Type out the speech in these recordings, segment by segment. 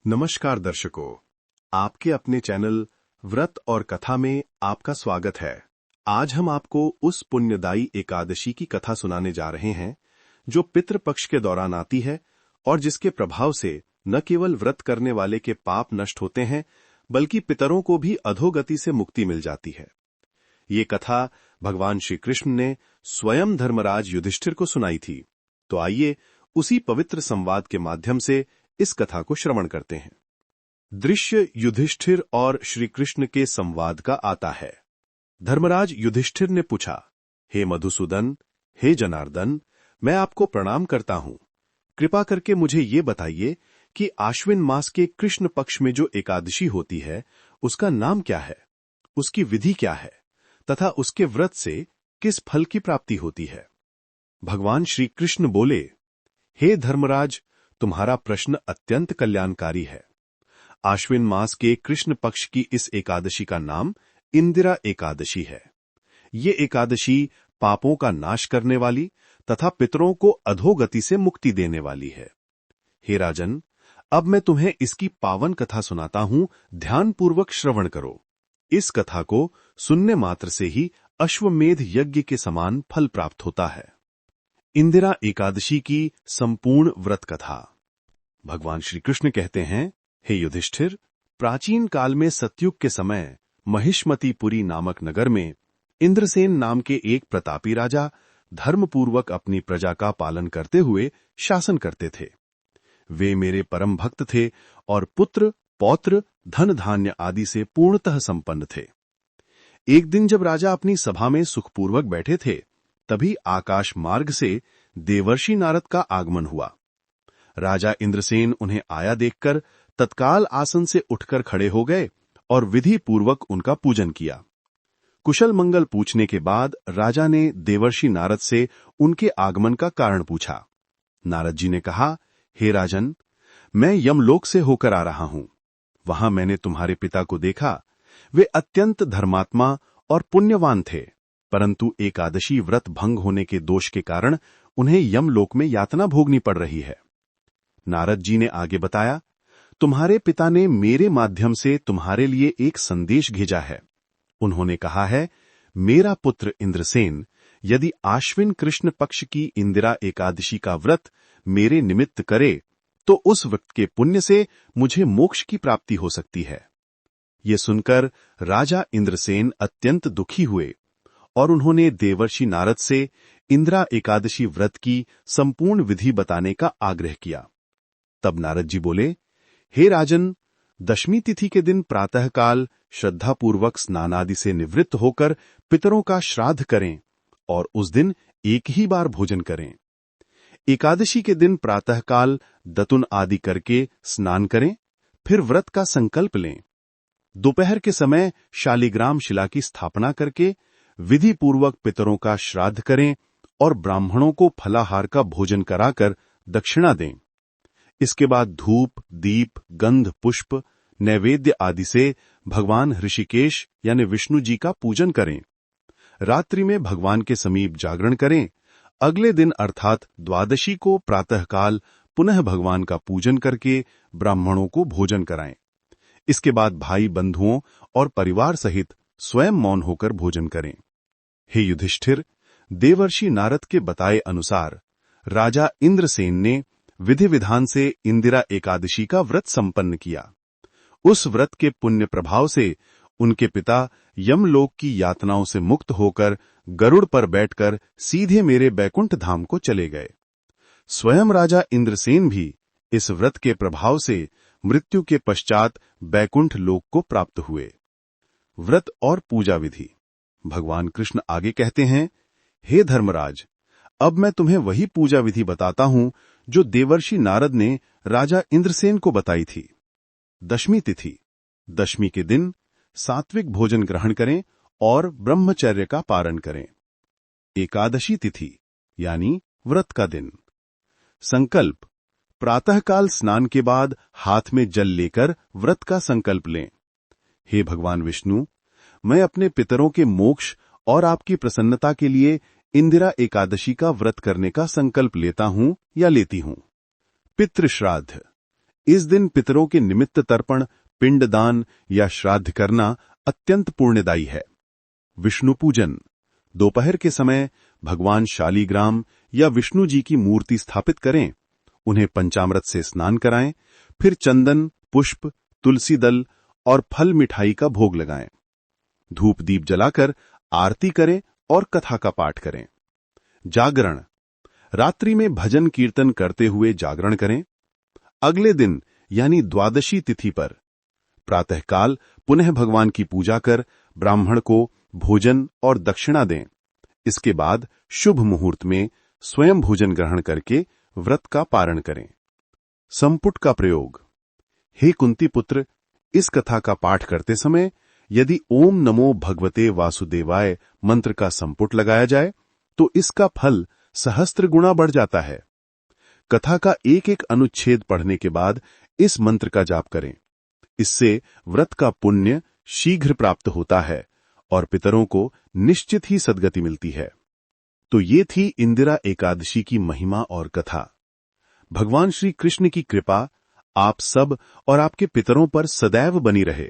नमस्कार दर्शकों, आपके अपने चैनल व्रत और कथा में आपका स्वागत है। आज हम आपको उस पुण्यदायी एकादशी की कथा सुनाने जा रहे हैं जो पितृपक्ष के दौरान आती है और जिसके प्रभाव से न केवल व्रत करने वाले के पाप नष्ट होते हैं बल्कि पितरों को भी अधोगति से मुक्ति मिल जाती है। ये कथा भगवान श्री कृष्ण ने स्वयं धर्मराज युधिष्ठिर को सुनाई थी। तो आइए उसी पवित्र संवाद के माध्यम से इस कथा को श्रवण करते हैं। दृश्य युधिष्ठिर और श्री कृष्ण के संवाद का आता है। धर्मराज युधिष्ठिर ने पूछा, हे मधुसूदन, हे जनार्दन, मैं आपको प्रणाम करता हूं। कृपा करके मुझे ये बताइए कि आश्विन मास के कृष्ण पक्ष में जो एकादशी होती है उसका नाम क्या है, उसकी विधि क्या है तथा उसके व्रत से किस फल की प्राप्ति होती है। भगवान श्री कृष्ण बोले, हे धर्मराज, तुम्हारा प्रश्न अत्यंत कल्याणकारी है। आश्विन मास के कृष्ण पक्ष की इस एकादशी का नाम इंदिरा एकादशी है। ये एकादशी पापों का नाश करने वाली तथा पितरों को अधोगति से मुक्ति देने वाली है। हे राजन, अब मैं तुम्हें इसकी पावन कथा सुनाता हूं, ध्यानपूर्वक श्रवण करो। इस कथा को सुनने मात्र से ही अश्वमेध यज्ञ के समान फल प्राप्त होता है। इंदिरा एकादशी की संपूर्ण व्रत कथा। भगवान श्री कृष्ण कहते हैं, हे युधिष्ठिर, प्राचीन काल में सतयुग के समय महिष्मतीपुरी नामक नगर में इंद्रसेन नाम के एक प्रतापी राजा धर्मपूर्वक अपनी प्रजा का पालन करते हुए शासन करते थे। वे मेरे परम भक्त थे और पुत्र, पौत्र, धन धान्य आदि से पूर्णतः संपन्न थे। एक दिन जब राजा अपनी सभा में सुखपूर्वक बैठे थे, तभी आकाश मार्ग से देवर्षि नारद का आगमन हुआ। राजा इंद्रसेन उन्हें आया देखकर तत्काल आसन से उठकर खड़े हो गए और विधि पूर्वक उनका पूजन किया। कुशल मंगल पूछने के बाद राजा ने देवर्षि नारद से उनके आगमन का कारण पूछा। नारद जी ने कहा, हे राजन, मैं यमलोक से होकर आ रहा हूं। वहां मैंने तुम्हारे पिता को देखा। वे अत्यंत धर्मात्मा और पुण्यवान थे, परंतु एकादशी व्रत भंग होने के दोष के कारण उन्हें यमलोक में यातना भोगनी पड़ रही है। नारद जी ने आगे बताया, तुम्हारे पिता ने मेरे माध्यम से तुम्हारे लिए एक संदेश भेजा है। उन्होंने कहा है, मेरा पुत्र इंद्रसेन यदि आश्विन कृष्ण पक्ष की इंदिरा एकादशी का व्रत मेरे निमित्त करे तो उस व्रत के पुण्य से मुझे मोक्ष की प्राप्ति हो सकती है। ये सुनकर राजा इंद्रसेन अत्यंत दुखी हुए और उन्होंने देवर्षि नारद से इंदिरा एकादशी व्रत की संपूर्ण विधि बताने का आग्रह किया। तब नारद जी बोले, हे राजन, दशमी तिथि के दिन प्रातःकाल श्रद्धापूर्वक स्नान आदि से निवृत्त होकर पितरों का श्राद्ध करें और उस दिन एक ही बार भोजन करें। एकादशी के दिन प्रातःकाल दतुन आदि करके स्नान करें, फिर व्रत का संकल्प लें। दोपहर के समय शालिग्राम शिला की स्थापना करके विधि पूर्वक पितरों का श्राद्ध करें और ब्राह्मणों को फलाहार का भोजन कराकर दक्षिणा दें। इसके बाद धूप, दीप, गंध, पुष्प, नैवेद्य आदि से भगवान ऋषिकेश यानी विष्णु जी का पूजन करें। रात्रि में भगवान के समीप जागरण करें। अगले दिन अर्थात द्वादशी को प्रातःकाल पुनः भगवान का पूजन करके ब्राह्मणों को भोजन कराएं। इसके बाद भाई बंधुओं और परिवार सहित स्वयं मौन होकर भोजन करें। हे युधिष्ठिर, देवर्षि नारद के बताए अनुसार राजा इंद्रसेन ने विधि विधान से इंदिरा एकादशी का व्रत संपन्न किया। उस व्रत के पुण्य प्रभाव से उनके पिता यमलोक की यातनाओं से मुक्त होकर गरुड़ पर बैठकर सीधे मेरे बैकुंठ धाम को चले गए। स्वयं राजा इंद्रसेन भी इस व्रत के प्रभाव से मृत्यु के पश्चात बैकुंठ लोक को प्राप्त हुए। व्रत और पूजा विधि। भगवान कृष्ण आगे कहते हैं, हे धर्मराज, अब मैं तुम्हें वही पूजा विधि बताता हूं जो देवर्षि नारद ने राजा इंद्रसेन को बताई थी। दशमी तिथि। दशमी के दिन सात्विक भोजन ग्रहण करें और ब्रह्मचर्य का पालन करें। एकादशी तिथि यानी व्रत का दिन। संकल्प। प्रातःकाल स्नान के बाद हाथ में जल लेकर व्रत का संकल्प लें। हे भगवान विष्णु, मैं अपने पितरों के मोक्ष और आपकी प्रसन्नता के लिए इंदिरा एकादशी का व्रत करने का संकल्प लेता हूं या लेती हूं। पितृ श्राद्ध। इस दिन पितरों के निमित्त तर्पण, पिंडदान या श्राद्ध करना अत्यंत पुण्यदायी है। विष्णु पूजन। दोपहर के समय भगवान शालीग्राम या विष्णु जी की मूर्ति स्थापित करें, उन्हें पंचामृत से स्नान कराएं, फिर चंदन, पुष्प, तुलसी दल और फल मिठाई का भोग लगाएं। धूप दीप जलाकर आरती करें और कथा का पाठ करें। जागरण। रात्रि में भजन कीर्तन करते हुए जागरण करें। अगले दिन यानी द्वादशी तिथि पर प्रातःकाल पुनः भगवान की पूजा कर ब्राह्मण को भोजन और दक्षिणा दें। इसके बाद शुभ मुहूर्त में स्वयं भोजन ग्रहण करके व्रत का पारण करें। संपुट का प्रयोग। हे कुंती पुत्र, इस कथा का पाठ करते समय यदि ओम नमो भगवते वासुदेवाय मंत्र का संपुट लगाया जाए तो इसका फल सहस्त्र गुना बढ़ जाता है। कथा का एक एक अनुच्छेद पढ़ने के बाद इस मंत्र का जाप करें। इससे व्रत का पुण्य शीघ्र प्राप्त होता है और पितरों को निश्चित ही सद्गति मिलती है। तो ये थी इंदिरा एकादशी की महिमा और कथा। भगवान श्री कृष्ण की कृपा आप सब और आपके पितरों पर सदैव बनी रहे।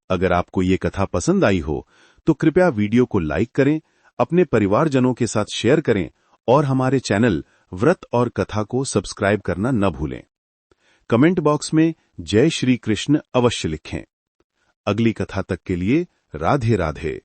अगर आपको ये कथा पसंद आई हो तो कृपया वीडियो को लाइक करें, अपने परिवारजनों के साथ शेयर करें और हमारे चैनल व्रत और कथा को सब्सक्राइब करना न भूलें। कमेंट बॉक्स में जय श्री कृष्ण अवश्य लिखें। अगली कथा तक के लिए राधे राधे।